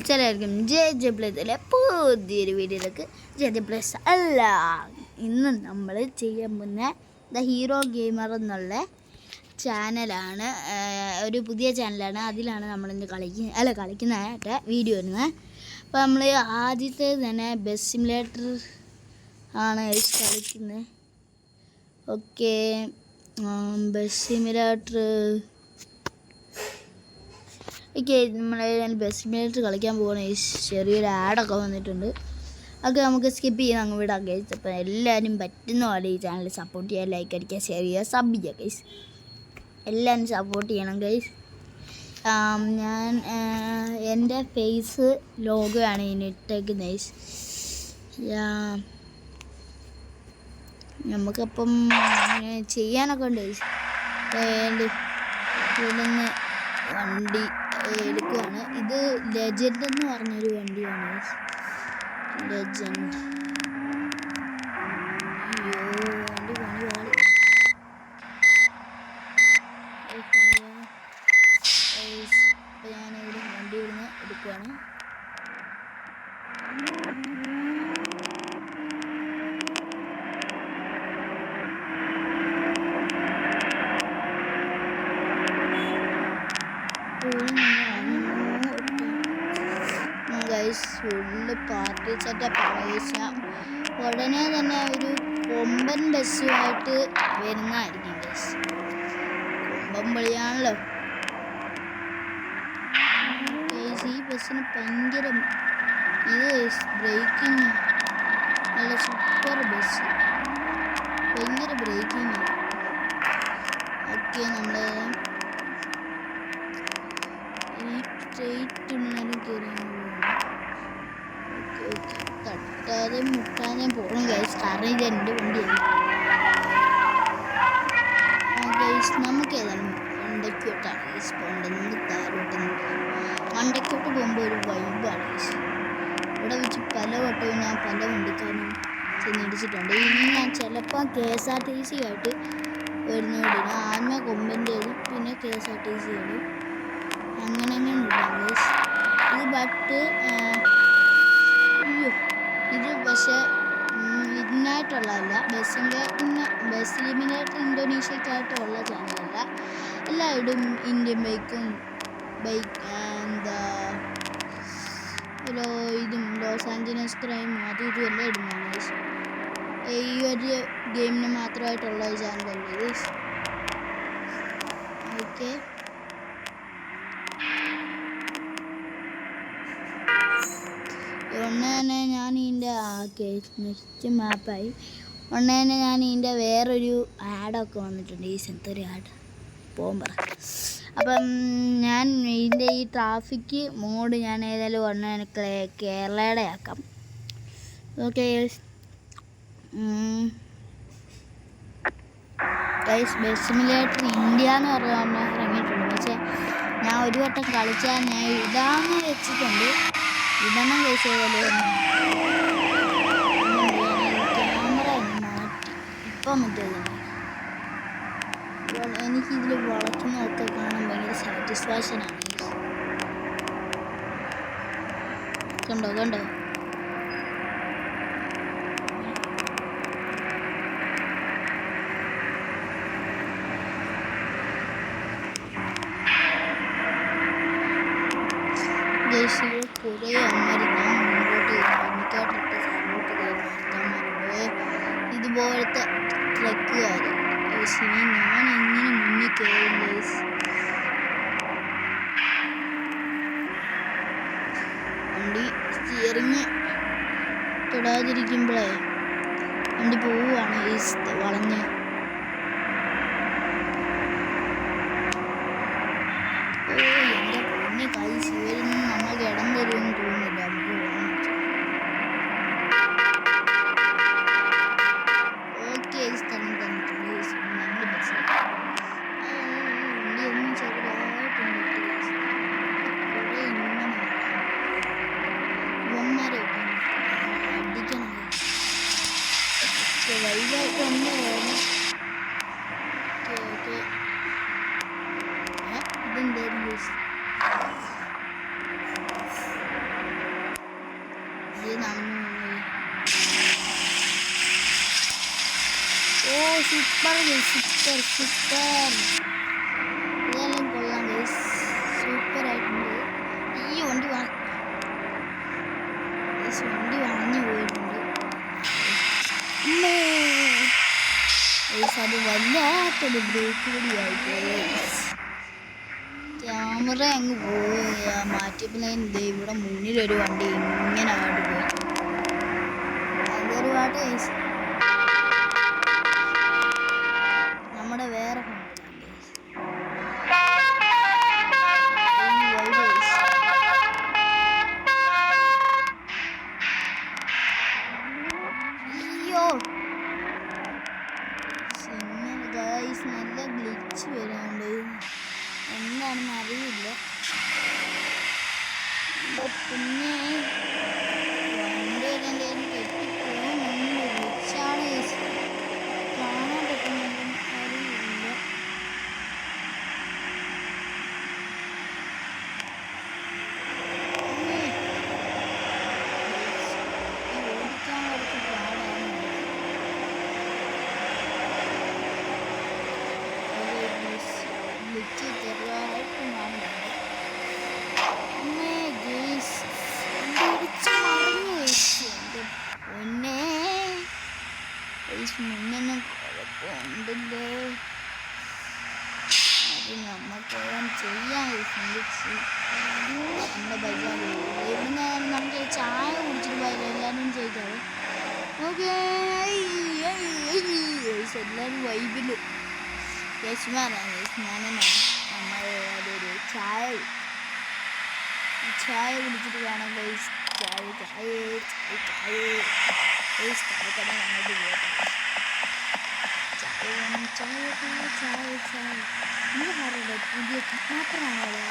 ചിലർക്കും J പ്ലസിലെ പുതിയൊരു വീഡിയോയിലേക്ക് J plus അല്ല. ഇന്ന് നമ്മൾ ചെയ്യാൻ പോകുന്ന ദ ഹീറോ ഗെയിമർ എന്നുള്ള ചാനലാണ്. ഒരു പുതിയ ചാനലാണ്. അതിലാണ് നമ്മളിന്ന് കളിക്കുന്നതായിട്ട് വീഡിയോ വരുന്നത്. അപ്പോൾ നമ്മൾ ആദ്യത്തെ തന്നെ ബസ് സിമുലേറ്റർ ആണ് കളിക്കുന്നത്. Okay, bus simulator. ഓക്കെ, നമ്മൾ ബസ് സിമുലേറ്റർ കളിക്കാൻ പോകുന്ന ചെറിയൊരു ആഡൊക്കെ വന്നിട്ടുണ്ട്. അതൊക്കെ നമുക്ക് സ്കിപ്പ് ചെയ്യാൻ അങ്ങ് വിടാം ഗൈസ്. അപ്പോൾ എല്ലാവരും പറ്റുന്ന പോലെ ഈ ചാനൽ സപ്പോർട്ട് ചെയ്യുക, ലൈക്ക് അടിക്കുക, ഷെയർ ചെയ്യുക, സബ് ചെയ്യുക ഗൈസ്. എല്ലാവരും സപ്പോർട്ട് ചെയ്യണം ഗൈസ്. ഞാൻ എൻ്റെ ഫേസ് ലോഗോ ആണ് ഇതിനിട്ടേക്കുന്നത് ഗൈസ്. നമുക്കപ്പം ചെയ്യാനൊക്കെ ഉണ്ട് ഗൈസ്. ഇവിടുന്ന് വണ്ടി എടുക്കുകയാണ്. ഇത് ലെജൻഡ് എന്ന് പറഞ്ഞൊരു വണ്ടിയാണ്. ലെജൻഡ്. അയ്യോ, വണ്ടി പണി പാളി. ഞാനിവിടെ വണ്ടി ഇവിടുന്ന് എടുക്കുകയാണ്. Full party setup. ഉടനെ തന്നെ ഒരു കൊമ്പൻ ബസ്സുമായിട്ട് വരുന്നതായിരിക്കും ഗൈസ്. കൊമ്പൻ വിളിയാണല്ലോ ഗൈസ്. ഈ ബസ്സിന് ഭയങ്കര ബ്രേക്കിങ്, നല്ല സൂപ്പർ ബസ്, ഭയങ്കര ബ്രേക്കിങ്. ഓക്കെ, നമ്മൾ സ്ട്രെയിറ്റ് കയറി തട്ടാതെ മുട്ടാതെ പോകണം ഗൈസ്. കാരണം ഇത് എൻ്റെ വണ്ടിയാണ് ഗൈസ്. നമുക്ക് ഏതായാലും മണ്ടയ്ക്കോട്ടാണ് ഗൈസ് പോകേണ്ടത്. താരോട്ട് മണ്ടയ്ക്കോട്ട് പോകുമ്പോൾ ഒരു വൈബാണ് ഗൈസ്. ഇവിടെ വെച്ച് പല വട്ടവും ഞാൻ പല വണ്ടിക്കാരും ചെന്നിടിച്ചിട്ടുണ്ട്. ഇനി ഞാൻ ചിലപ്പോൾ KSRTC ആയിട്ട് വരുന്നോടിന് ആദ്യമേ കൊമ്പൻ്റേത്, പിന്നെ KSRTC ആണ്. അങ്ങനെ ഉണ്ടാകും ഗൈസ്. ഇത് ബട്ട് ഇത് പക്ഷേ ഇതിനായിട്ടുള്ളതല്ല. ബസ് ലിമിനേറ്റർ ഇന്തോനേഷ്യക്കായിട്ടുള്ള ചാനലല്ല. എല്ലാവരും ഇന്ത്യൻ ബൈക്ക് എന്താ ഇതും ലോസ് ആഞ്ചലസ് ക്രൈമും അതും ഇതും എല്ലാം ഇടുന്നതാണ്. ഈ ഒരു ഗെയിമിന് മാത്രമായിട്ടുള്ള ഒരു ചാനലല്ലേ ഇത്. ഓക്കെ, ഉടനെ തന്നെ ഞാൻ ഇതിൻ്റെ നെക്സ്റ്റ് മാപ്പായി. ഉടനെ തന്നെ ഞാൻ ഇതിൻ്റെ വേറൊരു ആഡൊക്കെ വന്നിട്ടുണ്ട്. ഈ സെന്തൊരു ആഡ് പോകുമ്പോൾ അപ്പം ഞാൻ ഇതിൻ്റെ ഈ ട്രാഫിക് മോഡ് ഞാൻ ഏതായാലും ഉടനെ തന്നെ കേരളയുടെ ആക്കാം. Okay guys, bus simulator India എന്ന് പറഞ്ഞ ഇറങ്ങിയിട്ടുണ്ട്. പക്ഷേ ഞാൻ ഒരു വട്ടം കളിച്ചാൽ ഞാൻ ഇടാന്ന് വെച്ചിട്ടുണ്ട്. ഇടണം കഴിച്ച് ക്യാമറ ഒന്ന് മാറ്റി ഇപ്പം മറ്റേതാണ്. എനിക്കിതിൽ വളർത്തുന്നതൊക്കെ കാണാൻ ഭയങ്കര സാറ്റിസ്ഫാക്ഷനാണ്. കണ്ടോ കണ്ടോ ദേശീയ കുറേ അമ്മമാർ ഞാൻ മുമ്പോട്ട് എനിക്കായിട്ടിട്ട് സപ്പോർട്ട് ചെയ്യുന്നവന്മാരുണ്ട്. ഇതുപോലത്തെ ട്രക്കുകാർ ഞാൻ എങ്ങനെ മുന്നിൽ കയറും ഗൈസ്. വണ്ടി സ്റ്റിയറിങ് തൊടാതിരിക്കുമ്പോഴേ വണ്ടി പോവുകയാണ് ഈ വളഞ്ഞ്. എൻ്റെ പൊന്നെ കൈ ശിവരിന്ന് നമ്മൾക്ക് ഇടം തരുമെന്ന് തോന്നുന്നില്ല. നമുക്ക് ഓക്കെ, സ്ഥലം തന്നിട്ടുണ്ട് നല്ല ബസ്. വണ്ടി ഒന്നും ചെറുതായിട്ടുണ്ട്. കുറേ ഇങ്ങനെ ഇവന്മാരെ അടിക്കണം. വൈകായിട്ട് ഒന്ന് വേണം. ഓക്കെ, ഇതെന്തായിരുന്നു നടന്നു. ഓ സൂപ്പർ സൂപ്പർ സൂപ്പർ, ഇതെല്ലാം കൊള്ളാം ഗൈസ്, സൂപ്പർ ആയിട്ടുണ്ട്. ഈ വണ്ടി വളഞ്ഞു പോയിട്ടുണ്ട്. അത് വല്ലാത്തൊരു ബ്രേക്ക് കൂടിയായിട്ട് ക്യാമറ അങ്ങ് പോവുക. മാറ്റിയപ്പോൾ ഇവിടെ മുന്നിലൊരു വണ്ടി ഇങ്ങനെ ആയിട്ട് പോയി. അതൊരു പാട്ട് ഗൈസ്. നമ്മുടെ വേറെ നല്ല ഗ്ലിച്ച് വരുന്നുണ്ട്, എന്താണെന്ന് അറിയില്ല. പിന്നെ വണ്ടി എൻ്റെ തെറ്റിപ്പോകുന്നുണ്ട്, ഗ്ലിച്ചാണ് കാണാൻ പറ്റുന്നുണ്ടെന്ന് അറിയില്ല. ഓടിക്കാൻ കുറച്ച് പാടാണ്. ചെറുതായിട്ട് കാണുന്നുണ്ട്. മുന്നൊന്നും കുഴപ്പമുണ്ടല്ലോ, അത് നമുക്കെല്ലാം ചെയ്യാൻ ചിന്തിച്ച് നമ്മുടെ ബജാജ് ഇവിടുന്ന് നമുക്ക് ചായ കുടിച്ചിട്ട് പോയാലോ, എല്ലാവരും ചെയ്താൽ ഓക്കെ. എല്ലാവരും വൈബിൽ യശ്മാനാണ് യശ്മാനാണ്. നമ്മൾ അതൊരു ചായ കുടിച്ചിട്ട് കാണാം ഗൈസ്. ചായ കട അങ്ങോട്ട് പോകട്ടെ. ചായ എന്താ പറയുക, പുതിയ മാത്രമാണോ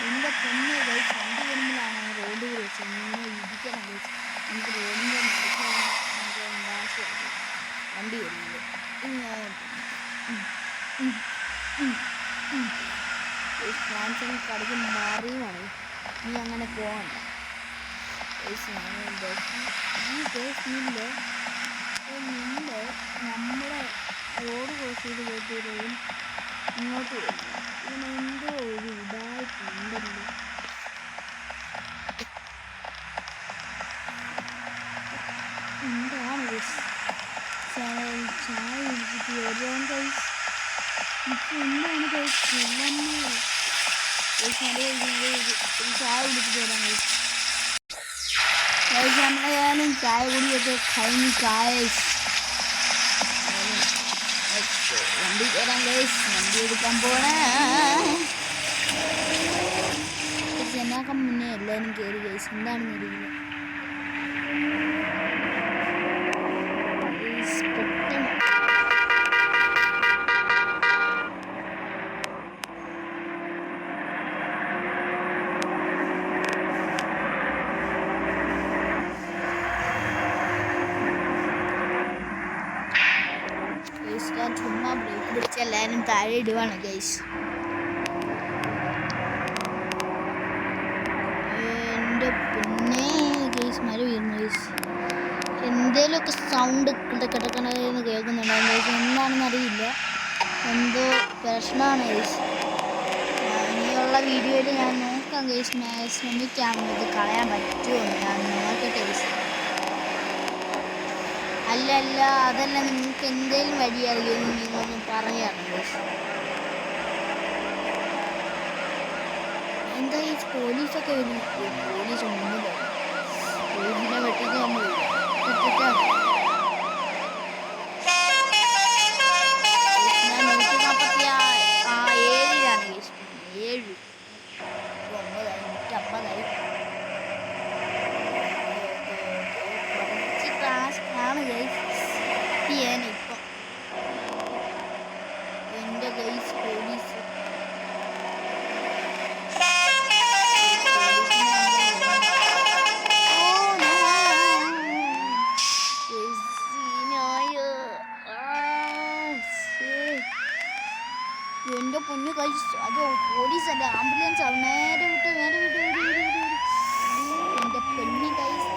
എൻ്റെ പൊന്നെ ഗൈസ്. വണ്ടി വരുമ്പോഴാണ് റോഡ് വെച്ച് ഇങ്ങനെ ഇടിക്കണം ഗൈസ്. നമുക്ക് റോഡിൻ്റെ നടക്കാൻ നമുക്ക് വാശിയാക്കും വണ്ടി വരുന്നത്. ഫ്രാൻസിന് കടക്ക് മാറിയുമാണ്, നീ അങ്ങനെ പോകണ്ട. നമ്മുടെ റോഡ് ക്രോസ് ചെയ്ത് പോയിട്ട് ഇങ്ങോട്ട് വരും. ഇങ്ങനെ എന്തോ ഒരു ഇതായിട്ടുണ്ടല്ലോ. എന്താണ് ചായ കുടിച്ചിട്ട് വരാൻ കഴിച്ച് ഇപ്പം എന്താണ് കഴിച്ച് ചായ കുടിച്ചിട്ട് വരാൻ കഴിച്ചു. നമ്മളെയാലും ചായ കുടിയൊക്കെ കഴിഞ്ഞ് വണ്ടി കയറാൻ കഴിച്ച് വണ്ടി എടുക്കാൻ പോണേ. ചെന്നാക്കാൻ മുന്നേ എല്ലാവരും കയറി കഴിച്ച് എന്താണെന്ന് അറിയില്ല. ചുമ്മാ ബ്രേക്ക് പിടിച്ച് എല്ലാവരും താഴെ ഇടുവാണ് ഗൈസ്. എൻ്റെ പിന്നെ ഗൈസ് മരം വീഴുന്നു ഗൈസ്. എന്തേലുമൊക്കെ സൗണ്ട് കിടക്കണമെന്ന് കേൾക്കുന്നുണ്ടാവും ഗൈസ്, എന്താണെന്ന് അറിയില്ല. എന്തോ പ്രശ്നമാണ് ഗൈസ്. ഇനിയുള്ള വീഡിയോയിൽ ഞാൻ നോക്കാം ഗൈസ്, ശ്രമിക്കാം ഇത് കളയാൻ പറ്റുമോ ഞാൻ നോക്കട്ടെ ഗൈസ്. അല്ല അതല്ല, നിങ്ങൾക്ക് എന്തെങ്കിലും വഴി അറിയുമെന്ന് നിങ്ങളൊന്നും പറയാം ഗൈസ്. എന്താ ഈ പോലീസൊക്കെ വരും, പോലീസ് ഒന്നുമില്ല, പോലീസിനെ വെട്ടിച്ച് നമ്മൾ ഇപ്പം എൻ്റെ ഗൈസ് പോലീസ് എൻ്റെ പൊന്നു കഴിച്ച് അത് പോലീസല്ല, ആംബുലൻസ് ആണ്. നേരെ വിട്ട് എൻ്റെ പൊന്നു കഴിച്ച്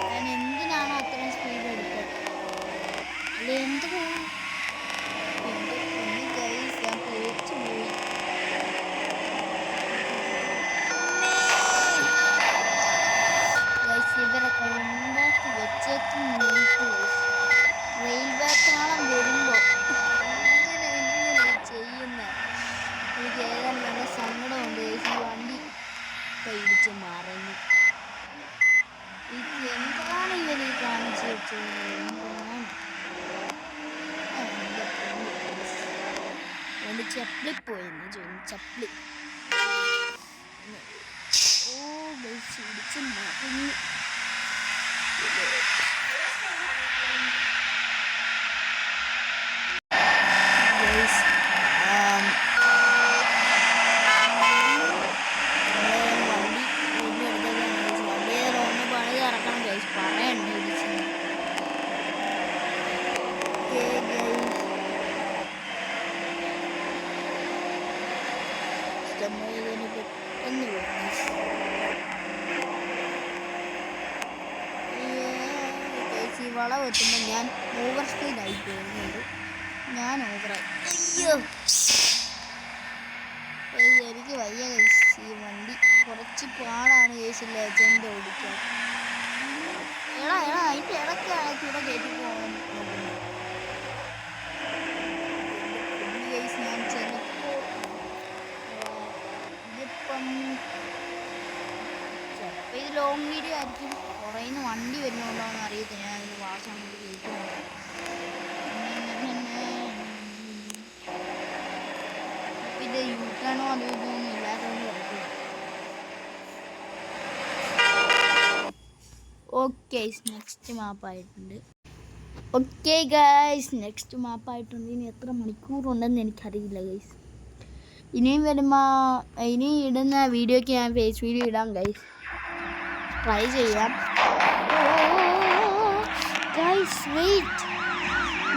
മറന്നു. എന്താണ് ഇവര് കാണിച്ചു വെച്ചത്? എന്താണ് ചപ്പിളി പോയെന്ന് ചോദിച്ചു. ചപ്പിളി ഇടിച്ച് മറന്നു. വളവ് എത്തുമ്പോൾ ഞാൻ ഓവർ സ്പീഡായി പോകുന്നുണ്ട്. ഞാൻ ഓവറായി. അയ്യോ എനിക്ക് വയ്യ ഗൈസ്. ഈ വണ്ടി കുറച്ച് പാടാണ് ഗൈസ് ലെജൻഡ് ഓടിക്കാൻ. എടാ അതിൻ്റെ ഇടയ്ക്കാണ് ഇവിടെ കയറ്റി പോകണം ഗൈസ്. ഞാൻ ചിലപ്പോൾ ഇതിപ്പം ചിലപ്പോൾ ഇത് ലോങ് വീഡിയോ ആയിരിക്കും. കുറേന്ന് വണ്ടി വരുന്നുണ്ടോയെന്ന് അറിയത്തില്ല. ഞാൻ അതിന് വാസം കൊണ്ട് കേൾക്കുന്നുണ്ട്. ഇത് യൂട്ടാണോ അത് ഇതൊന്നും ഇല്ലാത്തതുകൊണ്ട് കിടക്കുക. ഓക്കെ നെക്സ്റ്റ് മാപ്പായിട്ടുണ്ട്. ഓക്കെ ഗൈസ് നെക്സ്റ്റ് മാപ്പായിട്ടുണ്ട്. ഇനി എത്ര മണിക്കൂറുണ്ടെന്ന് എനിക്കറിയില്ല ഗൈസ്. ഇനിയും വരുമ്പോൾ ഇനി ഇടുന്ന വീഡിയോയ്ക്ക് ഞാൻ ഫേസ് വീഡിയോ ഇടാം ഗൈസ്. ട്രൈ ചെയ്യാം ഗൈസ്. വെയിറ്റ്,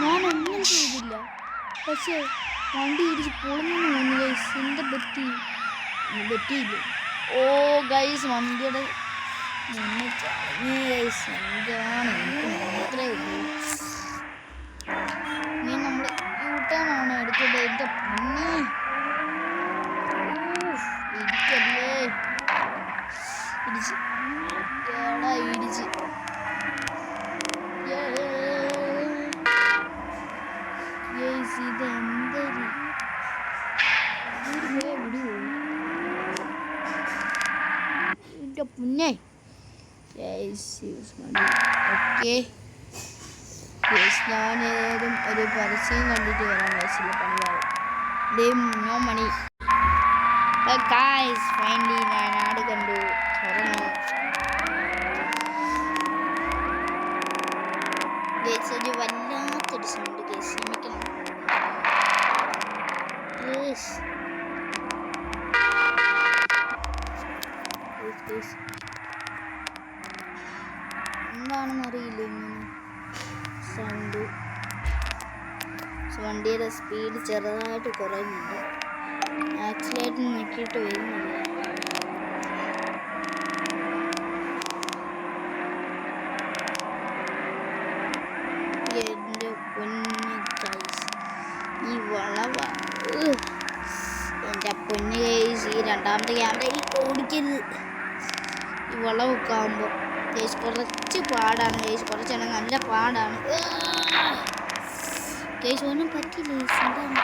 ഞാനൊന്നും ചെയ്തില്ല. പക്ഷേ വണ്ടി ഇടിച്ച് പൊളിഞ്ഞു തോന്നി ഗൈസ്. എന്താ പറ്റിയില്ല. ഓ ഗൈസ് വണ്ടിയുടെ മുന്നേ ചടങ്ങി ഗൈസ്. എന്താണ് എനിക്ക് മാത്രമേ ഉള്ളൂ. ഇനി നമ്മൾ യൂട്ടേണാണ് എടുക്കേണ്ടത്. എൻ്റെ പൊന്നി ഇടിക്കല്ലേ. ഇടിച്ച് ഇതെന്തൊരു എൻ്റെ പൊന്നേ. ഓക്കെ ഞാനേതും ഒരു പരസ്യം കണ്ടിട്ട് വരാൻ വയസ്സില്ല പണിയാവും. മണി ഗൈസ് ഫൈനലി ഞാൻ ആട് കണ്ടു. തുറന്നു ഗൈസ്. ഒരു വല്ലാത്തൊരു സൗണ്ട് ഗൈസ്. ക്ഷമിക്കണം. എന്താണെന്ന് അറിയില്ല ഇങ്ങനെ സൗണ്ട്. വണ്ടിയുടെ സ്പീഡ് ചെറുതായിട്ട് കുറയുന്നുണ്ട്. ആക്സിലേറ്റർ നോക്കിയിട്ട് വരുന്നില്ല. എൻ്റെ പൊന്ന് ഗൈസ് ഈ വളവ. എൻ്റെ പൊന്ന് ഗൈസ് ഈ രണ്ടാമത്തെ ക്യാമറ ഓടിക്കരുത്. ഈ വളവൊക്കെ ആകുമ്പോൾ ഗൈസ് കുറച്ച് പാടാണ് ഗൈസ്. കുറച്ചെണ്ണം നല്ല പാടാണ് ഗൈസ്. ഒന്നും പറ്റില്ല ഗൈസ്. എന്താണ്